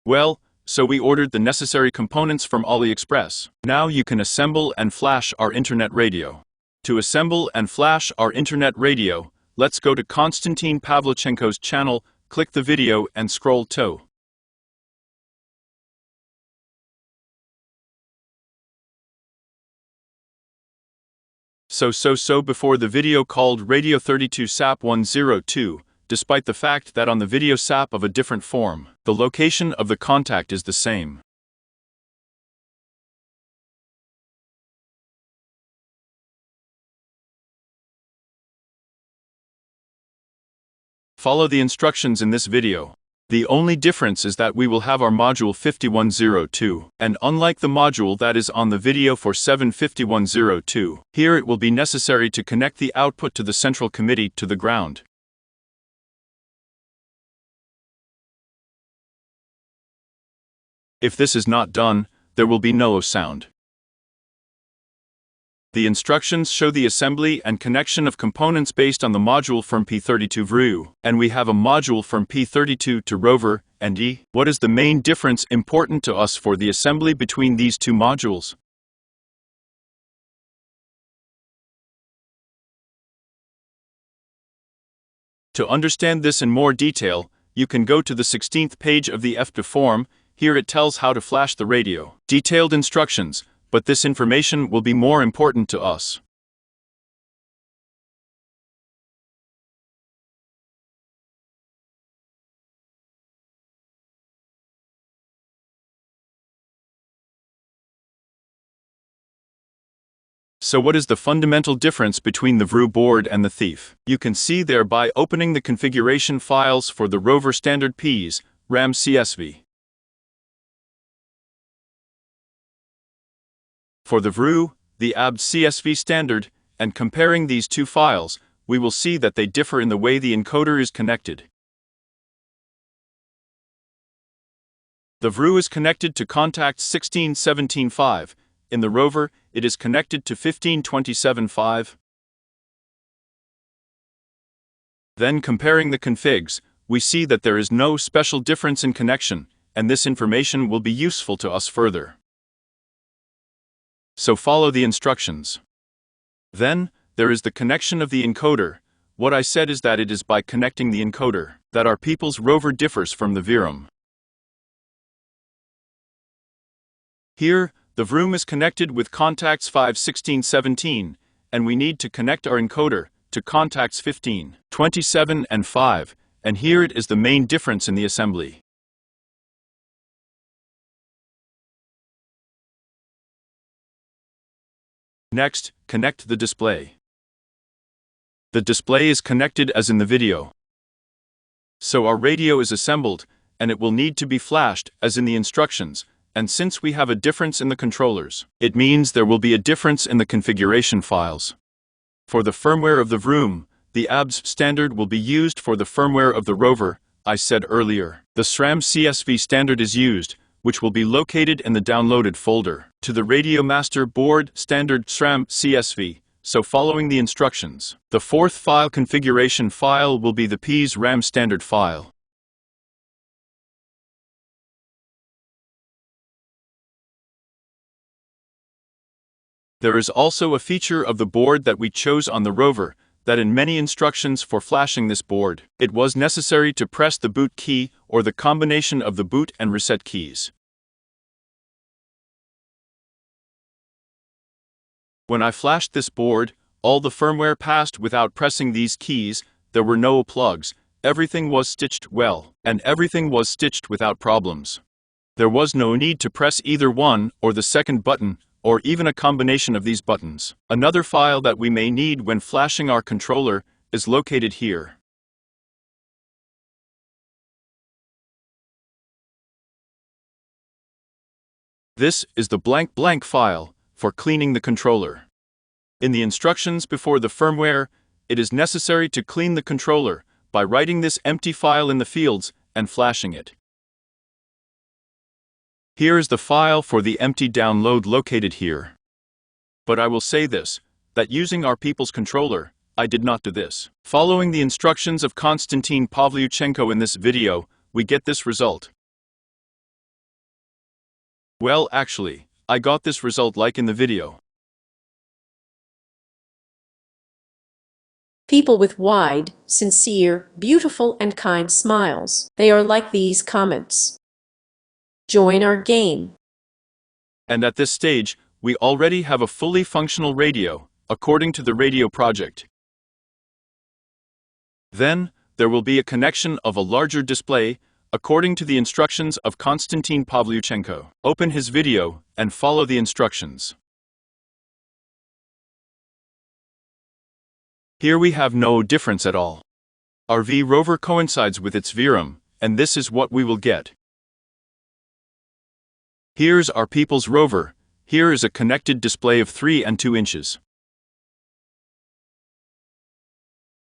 Well, so we ordered the necessary components from AliExpress. Now you can assemble and flash our internet radio. To assemble and flash our internet radio, let's go to Konstantin Pavljuchenko's channel, click the video and scroll to. So before the video called Radio32 ЦАП 102, despite the fact that on the video ЦАП of a different form, the location of the contact is the same. Follow the instructions in this video. The only difference is that we will have our module 5102, and unlike the module that is on the video for 5102, here it will be necessary to connect the output to the central committee to the ground. If this is not done, there will be no sound. The instructions show the assembly and connection of components based on the module from P32 VRU, and we have a module from P32 to rover and E. What is the main difference important to us for the assembly between these two modules? To understand this in more detail, you can go to the 16th page of the FTA form. Here it tells how to flash the radio. Detailed instructions, but this information will be more important to us. So what is the fundamental difference between the VRU board and the thief? You can see there by opening the configuration files for the rover standard Ps, RAM CSV. For the VRU, the ABD CSV standard, and comparing these two files, we will see that they differ in the way the encoder is connected. The VRU is connected to contacts 16.17.5. In the rover, it is connected to 15.27.5. Then comparing the configs, we see that there is no special difference in connection, and this information will be useful to us further. So follow the instructions. Then, there is the connection of the encoder. What I said is that it is by connecting the encoder that our people's rover differs from the VRUM. Here, the VRUM is connected with contacts 5.16.17, and we need to connect our encoder to contacts 15, 27 and 5, and here it is the main difference in the assembly. Next, connect the display. The display is connected as in the video. So our radio is assembled, and it will need to be flashed as in the instructions, and since we have a difference in the controllers, it means there will be a difference in the configuration files. For the firmware of the VRUM, the ABD standard will be used for the firmware of the rover, I said earlier. The SRAM CSV standard is used, which will be located in the downloaded folder, to the Radio Master Board Standard SRAM CSV, so following the instructions. The fourth file configuration file will be the Ps RAM standard file. There is also a feature of the board that we chose on the rover, that in many instructions for flashing this board, it was necessary to press the boot key or the combination of the boot and reset keys. When I flashed this board, all the firmware passed without pressing these keys, there were no plugs, everything was stitched well, and everything was stitched without problems. There was no need to press either one or the second button, or even a combination of these buttons. Another file that we may need when flashing our controller is located here. This is the blank file for cleaning the controller. In the instructions before the firmware, it is necessary to clean the controller by writing this empty file in the fields and flashing it. Here is the file for the empty download located here. But I will say this, that using our people's controller, I did not do this. Following the instructions of Konstantin Pavljuchenko in this video, we get this result. Well, actually, I got this result like in the video. People with wide, sincere, beautiful, and kind smiles. They are like these comments. Join our game. And at this stage, we already have a fully functional radio, according to the radio project. Then, there will be a connection of a larger display, according to the instructions of Konstantin Pavljuchenko. Open his video and follow the instructions. Here we have no difference at all. Our V rover coincides with its VRAM, and this is what we will get. Here's our people's rover. Here is a connected display of 3 and 2 inches.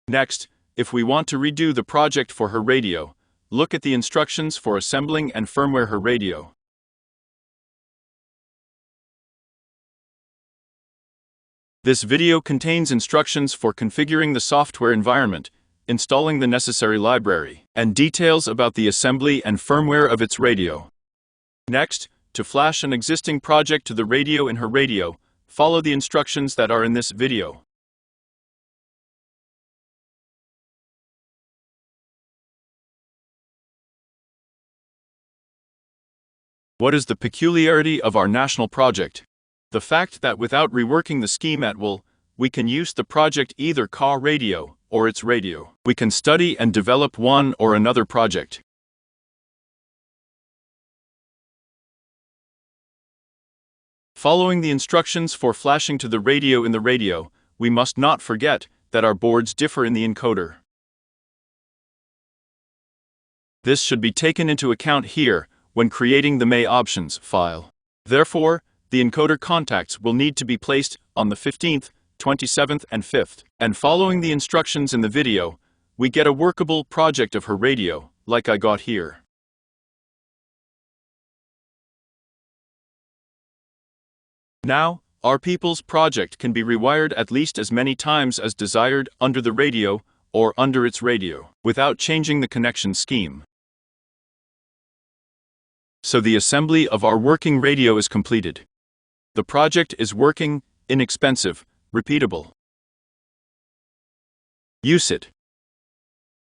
Next, if we want to redo the project for her radio, look at the instructions for assembling and firmware her radio. This video contains instructions for configuring the software environment, installing the necessary library, and details about the assembly and firmware of its radio. Next, to flash an existing project to the radio in her radio, follow the instructions that are in this video. What is the peculiarity of our national project? The fact that without reworking the scheme at will, we can use the project either KaRadio or its radio. We can study and develop one or another project. Following the instructions for flashing to the radio in the radio, we must not forget that our boards differ in the encoder. This should be taken into account here when creating the May options file. Therefore, the encoder contacts will need to be placed on the 15th, 27th, and 5th. And following the instructions in the video, we get a workable project of her radio, like I got here. Now, our people's project can be rewired at least as many times as desired under the radio or under its radio, without changing the connection scheme. So the assembly of our working radio is completed. The project is working, inexpensive, repeatable. Use it.